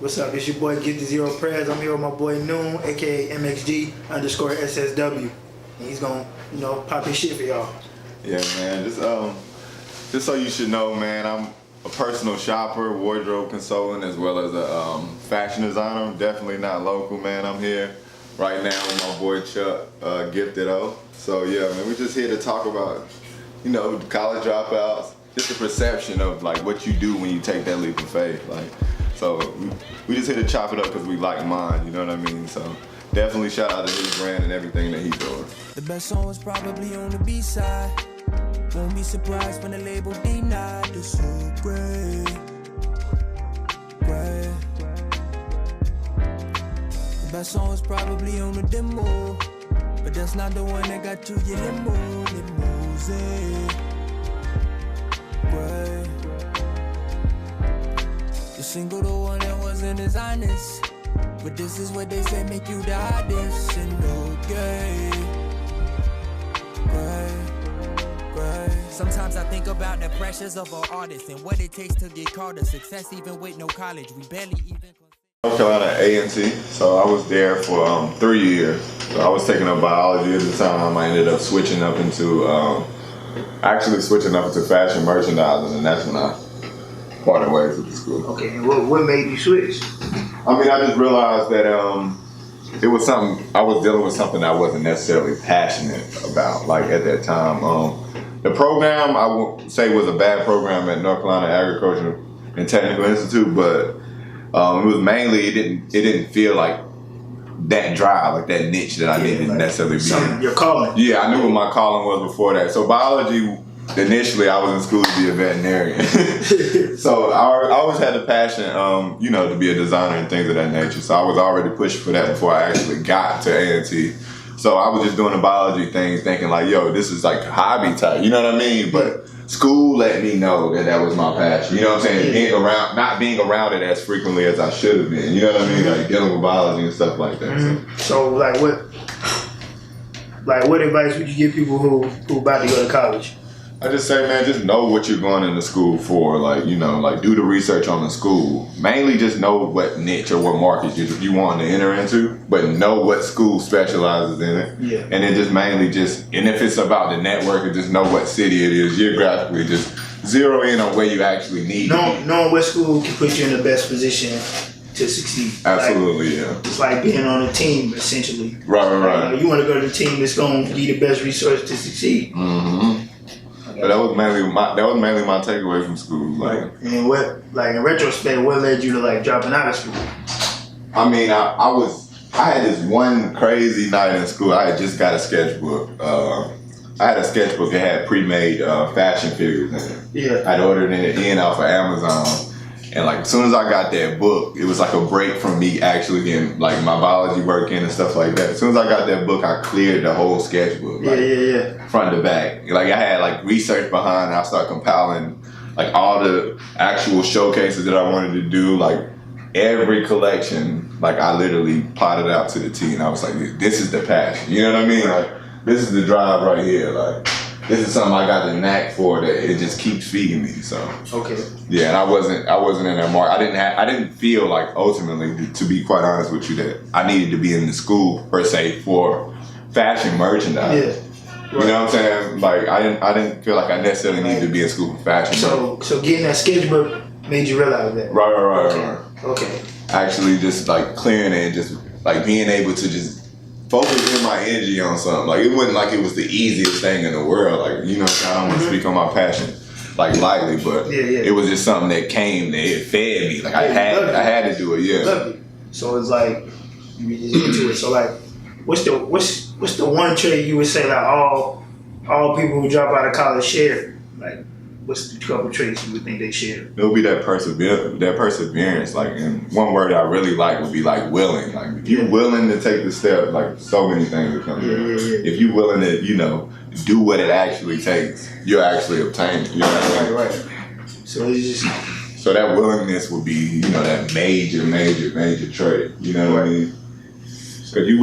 What's up? It's your boy TheGifted0 Prez. I'm here with my boy Noon, aka MxG_SSW. And he's gonna, pop his shit for y'all. Yeah, man. Just so you should know, man, I'm a personal shopper, wardrobe consultant, as well as a fashion designer. Definitely not local, man. I'm here right now with my boy Chuck, TheGifted0. So yeah, man, we're just here to talk about, college dropouts, just the perception of like what you do when you take that leap of faith, like. So we just here to chop it up because we like mine, you know what I mean? So definitely shout out to his brand and everything that he's doing. The best song was probably on the B-side. Won't be surprised when the label denied. It's so great, great. The best song was probably on the demo, but that's not the one that got you your limousine. Great. The single, the one that wasn't as honest, but this is what they say make you the hottest. And okay, great. Sometimes I think about the pressures of an artist and what it takes to get called a success even with no college. We barely even... North Carolina A&T, so I was there for 3 years. So I was taking up biology at the time. I ended up switching up into fashion merchandising, and that's when I parted ways with the school. Okay, and what made you switch? I mean, I just realized that it was something, I was dealing with something I wasn't necessarily passionate about, like at that time. The program, I won't say was a bad program at North Carolina Agricultural and Technical Institute, but it was mainly, it didn't feel like that drive, like that niche that I needed to necessarily be in. Your calling. Yeah, I knew what my calling was before that. So biology, initially, I was in school to be a veterinarian. So I always had the passion, to be a designer and things of that nature. So I was already pushing for that before I actually got to A&T. So I was just doing the biology things, thinking like, yo, this is like hobby type, you know what I mean? But school let me know that was my passion. You know what I'm saying? Not being around it as frequently as I should have been. You know what I mean? Like dealing with biology and stuff like that. So what advice would you give people who about to go to college? I just say, man, just know what you're going into school for. Like, do the research on the school. Mainly just know what niche or what market you want to enter into, but know what school specializes in it. Yeah. And then just mainly and if it's about the network, just know what city it is geographically. Just zero in on where you actually need to be. Knowing what school can put you in the best position to succeed. Absolutely, yeah. It's like being on a team, essentially. Right. You want to go to the team that's going to be the best resource to succeed. Mm-hmm. But that was mainly my takeaway from school. Like, and in retrospect, what led you to dropping out of school? I mean, I had this one crazy night in school. I had just got a sketchbook. I had a sketchbook that had pre-made fashion figures in it. Yeah. I'd ordered it in off of Amazon. And as soon as I got that book, it was like a break from me actually getting my biology work in and stuff like that. As soon as I got that book, I cleared the whole sketchbook. Front to back. I had research behind it. I started compiling all the actual showcases that I wanted to do. Every collection, I literally plotted out to the T, and I was like, this is the passion. You know what I mean? This is the drive right here. This is something I got the knack for that it just keeps feeding me. So okay. Yeah, and I wasn't in that market. I didn't feel ultimately, to be quite honest with you, that I needed to be in the school per se for fashion merchandise. Yeah. Right. You know what I'm saying? I didn't feel like I necessarily needed to be in school for fashion. So getting that sketchbook made you realize that. Right. Okay. Actually, just clearing it and just being able to just focus in my energy on something. It wasn't like it was the easiest thing in the world. I don't want to speak on my passion lightly, but it was just something that came, that it fed me. I had to do it. Yeah. Love it. So it's you just into it. So what's the one trait you would say all people who drop out of college share? What's the couple traits you would think they share? It would be that perseverance. And one word I really like would be willing. If you're willing to take the step, so many things will come together. If you're willing to, do what it actually takes, you'll actually obtain it. You know what I mean? Right. So it's just... So that willingness would be, that major trait. You know what I mean? Because you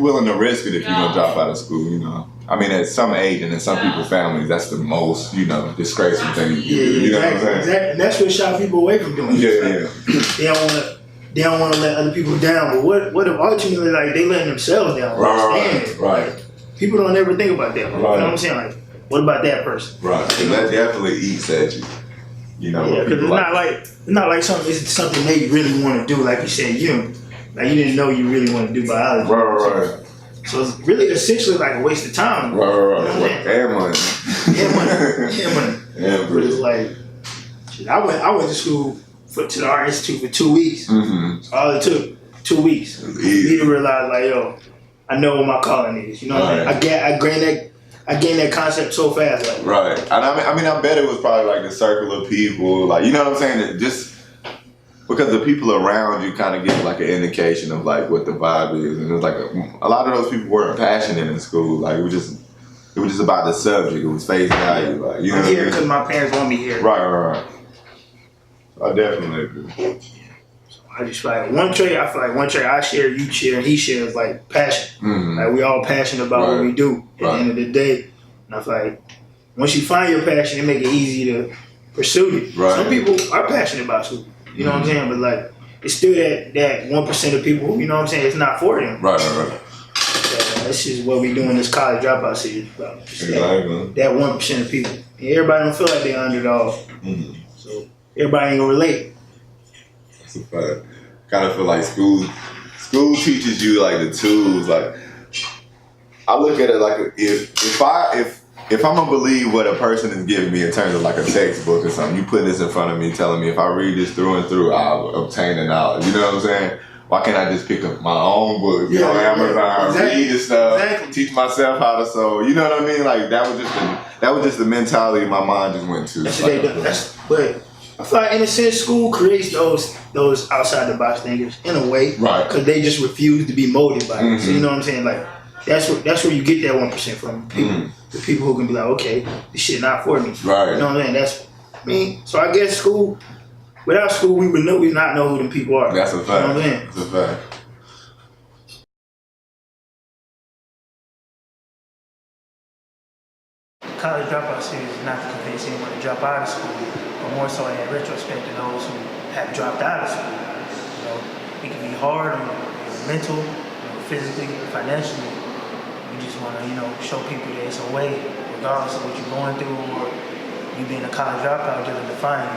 willing to risk it if you're gonna drop out of school. I mean, at some age and in some people's families, that's the most, you know, disgraceful thing you can do. You know what I'm saying? Exactly. And that's what shy people away from doing. They don't want to let other people down. But what if ultimately, like, they letting themselves down? Right. People don't ever think about that. Right. You know what I'm saying? Like, what about that person? Right. And that definitely eats at you. You know, yeah, because it's not like something they really want to do. Like you said, you didn't know you really want to do biology. Right. So it's really essentially like a waste of time. Right. You know and money. But it's like, shit, I went to school to the Art Institute for 2 weeks. Mm-hmm. So all it took 2 weeks for me to realize, like, yo, I know what my calling is. You know what I mean? I gained that concept so fast. Like, right. And I mean, I bet it was probably like the circle of people, like, you know what I'm saying? That just because the people around you kind of give like an indication of like what the vibe is, and it was like a lot of those people weren't passionate in school. Like it was just about the subject. It was face value. Like, you know, I'm here because my parents want me here. Right. I definitely agree. I just like one trait. I feel like one trait I share, you share, and he shares like passion. Mm-hmm. Like we all passionate about what we do. At the end of the day, and I feel like once you find your passion, it make it easy to pursue it. Right. Some people are passionate about school. You know what I'm saying? But like, it's still that 1% of people who, you know what I'm saying, it's not for them. Right. That's just what we doing this college dropout series about. Exactly. That 1% of people. And everybody don't feel like they're underdog. Mm-hmm. So everybody ain't gonna relate. That's a fact. Kind of feel like school teaches you like the tools. Like I look at it like if I'm gonna believe what a person is giving me in terms of like a textbook or something, you put this in front of me telling me if I read this through and through, I'll obtain the knowledge. You know what I'm saying? Why can't I just pick up my own book, get on Amazon, read the stuff, teach myself how to sew? You know what I mean? Like that was just the mentality my mind just went to. But I feel like in a sense, school creates those outside the box thinkers in a way, right? Because they just refuse to be molded by it. So you know what I'm saying? Like that's where you get that 1% from. People, the people who can be like, okay, this shit not for me. Right. You know what I'm saying? So I guess school. Without school, we would not know who them people are. That's a fact. You know what I'm saying? That's a fact. College Dropout series is not to convince anyone to drop out of school, but more so in retrospect to those who have dropped out of school. You know, it can be hard on your mental, physically, financially. You just want to, show people that it's a way, regardless of what you're going through or you being a college dropout, doesn't define you.